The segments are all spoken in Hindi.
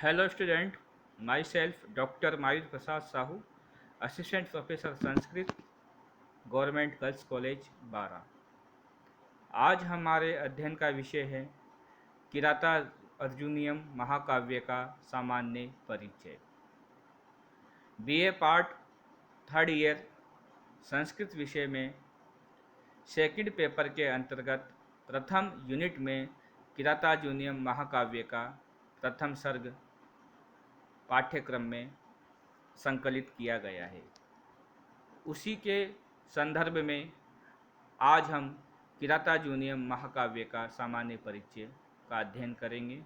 Hello student, myself Dr. Mayur Prasad Sahu, Assistant Professor Sanskrit, Government Girls College, बारा। आज हमारे अध्ययन का विषय है किराता अर्जुनियम महाकाव्य का सामान्य परिचय। BA part third year Sanskrit विषय में सेकंड पेपर के अंतर्गत प्रथम यूनिट में किरातार्जुनीयम महाकाव्य का प्रथम सर्ग पाठ्यक्रम में संकलित किया गया है। उसी के संदर्भ में आज हम किरातार्जुनीयम महाकाव्य का सामान्य परिचय का अध्ययन करेंगे।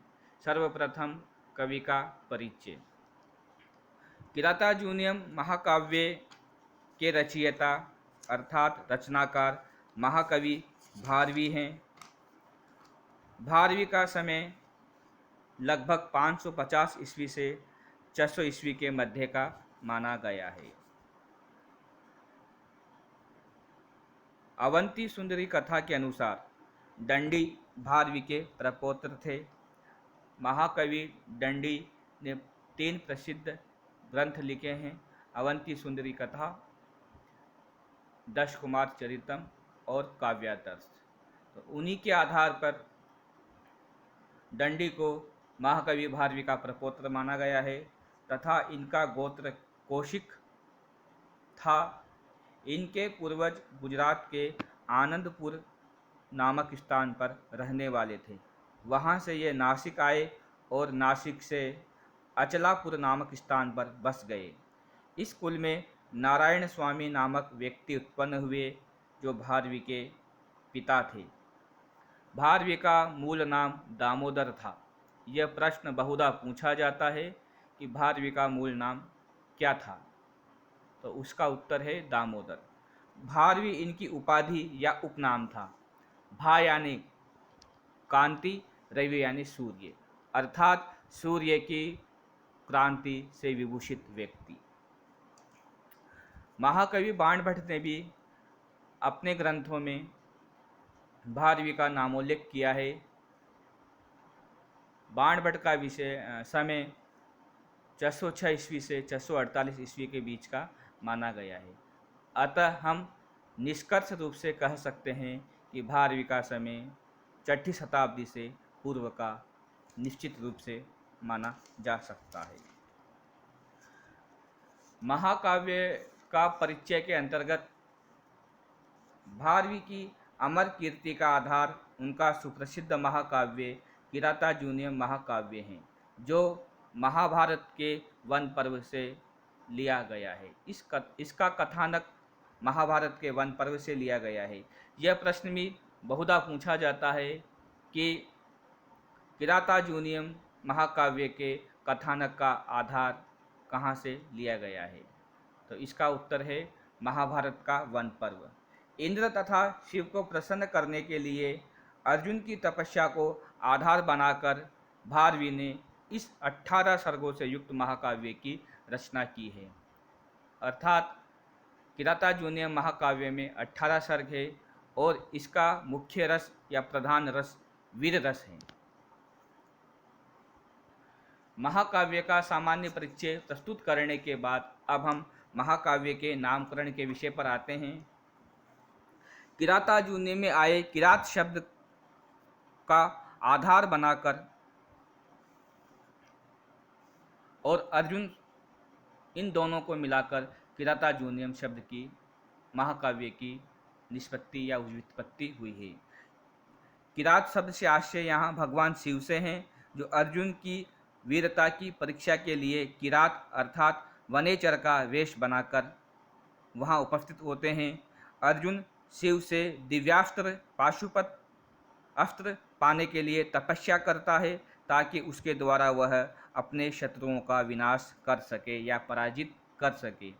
सर्वप्रथम कवि का परिचय। किरातार्जुनीयम महाकाव्य के रचयिता अर्थात रचनाकार महाकवि भारवी हैं। भारवी का समय लगभग 550 ईस्वी से 600 ईस्वी के मध्य का माना गया है। अवंती सुंदरी कथा के अनुसार दंडी भारवी के प्रपौत्र थे। महाकवि दंडी ने 3 प्रसिद्ध ग्रंथ लिखे हैं, अवंती सुंदरी कथा, दश कुमार चरितम और काव्यादर्श। तो उन्हीं के आधार पर दंडी को महाकवि भारवी का प्रपौत्र माना गया है तथा इनका गोत्र कौशिक था। इनके पूर्वज गुजरात के आनंदपुर नामक स्थान पर रहने वाले थे। वहाँ से ये नासिक आए और नासिक से अचलापुर नामक स्थान पर बस गए। इस कुल में नारायण स्वामी नामक व्यक्ति उत्पन्न हुए जो भारवी के पिता थे। भारवी का मूल नाम दामोदर था। यह प्रश्न बहुधा पूछा जाता है कि भारवी का मूल नाम क्या था, तो उसका उत्तर है दामोदर। भारवी इनकी उपाधि या उपनाम था। भा यानी कांति, रवि यानी सूर्य, अर्थात सूर्य की क्रांति से विभूषित व्यक्ति। महाकवि बाणभट्ट ने भी अपने ग्रंथों में भारवी का नामोल्लेख किया है। बाणभट्ट का समय 606 ईस्वी से 648 ईस्वी के बीच का माना गया है। अतः हम निष्कर्ष रूप से कह सकते हैं कि भारवी का समय 6ठी शताब्दी से पूर्व का निश्चित रूप से माना जा सकता है। महाकाव्य का परिचय के अंतर्गत भारवी की अमर कीर्ति का आधार उनका सुप्रसिद्ध महाकाव्य किरातार्जुनीयम महाकाव्य है, जो महाभारत के वन पर्व से लिया गया है। इसका कथानक महाभारत के वन पर्व से लिया गया है। यह प्रश्न भी बहुधा पूछा जाता है कि किरातार्जुनीयम महाकाव्य के कथानक का आधार कहाँ से लिया गया है, तो इसका उत्तर है महाभारत का वन पर्व। इंद्र तथा शिव को प्रसन्न करने के लिए अर्जुन की तपस्या को आधार बनाकर भारवी ने इस 18 सर्गों से युक्त महाकाव्य की रचना की है। अर्थात किरातार्जुनीयम महाकाव्य में 18 सर्ग है और इसका मुख्य रस या प्रधान रस वीर रस है। महाकाव्य का सामान्य परिचय प्रस्तुत करने के बाद अब हम महाकाव्य के नामकरण के विषय पर आते हैं। किरातार्जुनीयम में आए किरात शब्द का आधार बनाकर और अर्जुन, इन दोनों को मिलाकर किरातार्जुनीयम शब्द की महाकाव्य की निष्पत्ति या व्युत्पत्ति हुई है। किरात शब्द से आशय यहाँ भगवान शिव से हैं, जो अर्जुन की वीरता की परीक्षा के लिए किरात अर्थात वनेचर का वेश बनाकर वहाँ उपस्थित होते हैं। अर्जुन शिव से दिव्यास्त्र पाशुपत अस्त्र पाने के लिए तपस्या करता है ताकि उसके द्वारा वह अपने शत्रुओं का विनाश कर सके या पराजित कर सके।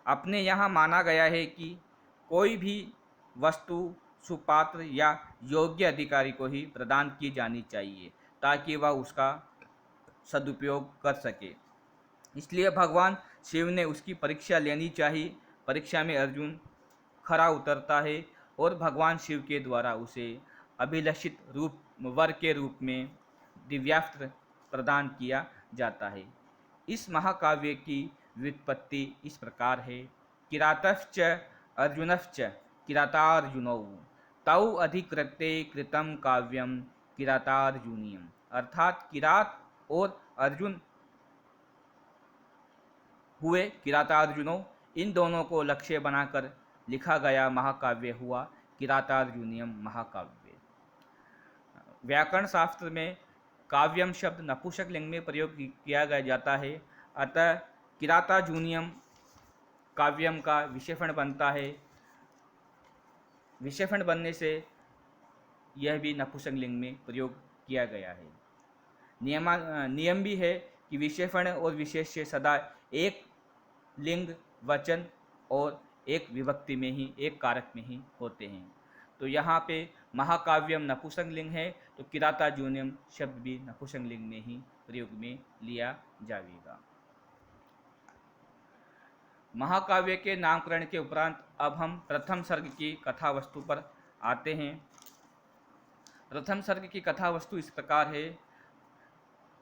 अपने यहाँ माना गया है कि कोई भी वस्तु सुपात्र या योग्य अधिकारी को ही प्रदान की जानी चाहिए ताकि वह उसका सदुपयोग कर सके। इसलिए भगवान शिव ने उसकी परीक्षा लेनी चाहिए। परीक्षा में अर्जुन खरा उतरता है और भगवान शिव के द्वारा उसे अभिलषित रूप वर के रूप में दिव्यास्त्र प्रदान किया जाता है। इस महाकाव्य की व्युत्पत्ति इस प्रकार है। किरातश्च अर्जुनश्च किरातार्जुनौ तौ अधिकृत्य कृतं काव्यम किरातार्जुनीयम। अर्थात किरात और अर्जुन हुए किरातार्जुनों, इन दोनों को लक्ष्य बनाकर लिखा गया महाकाव्य हुआ किरातार्जुनीयम महाकाव्य। व्याकरण शास्त्र में काव्यम शब्द नपुंसक लिंग में प्रयोग किया गया जाता है, अतः किरातार्जुनीयम काव्यम का विशेषण बनता है। विशेषण बनने से यह भी नपुंसक लिंग में प्रयोग किया गया है। नियम भी है कि विशेषण और विशेष्य सदा एक लिंग, वचन और एक विभक्ति में ही, एक कारक में ही होते हैं। तो यहाँ पे महाकाव्यम नपुंसक लिंग है, तो किरातार्जुनीयम शब्द भी नपुंसक लिंग में ही प्रयोग में लिया जाएगा। महाकाव्य के नामकरण के उपरांत अब हम प्रथम सर्ग की कथा वस्तु पर आते हैं। प्रथम सर्ग की कथा वस्तु इस प्रकार है।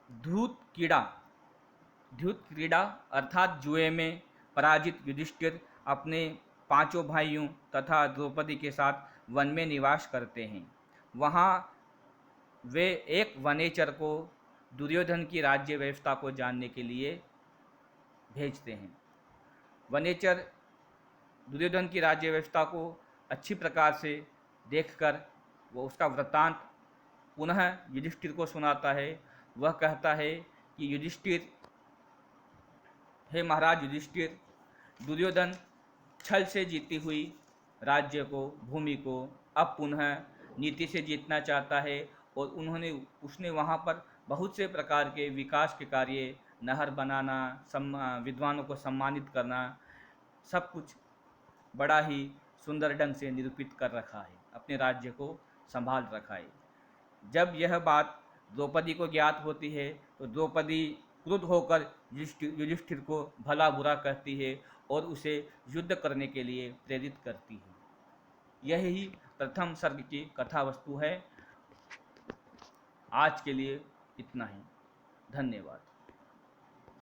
ध्रुत क्रीड़ा अर्थात जुए में पराजित युधिष्ठिर अपने पांचों भाइयों तथा द्रौपदी के साथ वन में निवास करते हैं। वहाँ वे एक वनेचर को दुर्योधन की राज्य व्यवस्था को जानने के लिए भेजते हैं। वनेचर दुर्योधन की राज्य व्यवस्था को अच्छी प्रकार से देखकर वो उसका वृत्तांत पुनः युधिष्ठिर को सुनाता है। वह कहता है कि युधिष्ठिर, हे महाराज युधिष्ठिर, दुर्योधन छल से जीती हुई राज्य को, भूमि को अब पुनः नीति से जीतना चाहता है और उसने वहाँ पर बहुत से प्रकार के विकास के कार्य, नहर बनाना, विद्वानों को सम्मानित करना, सब कुछ बड़ा ही सुंदर ढंग से निरूपित कर रखा है, अपने राज्य को संभाल रखा है। जब यह बात द्रौपदी को ज्ञात होती है तो द्रौपदी क्रुद्ध होकर युधिष्ठिर को भला बुरा कहती है और उसे युद्ध करने के लिए प्रेरित करती है। यही प्रथम सर्ग की कथा वस्तु है। आज के लिए इतना ही। धन्यवाद।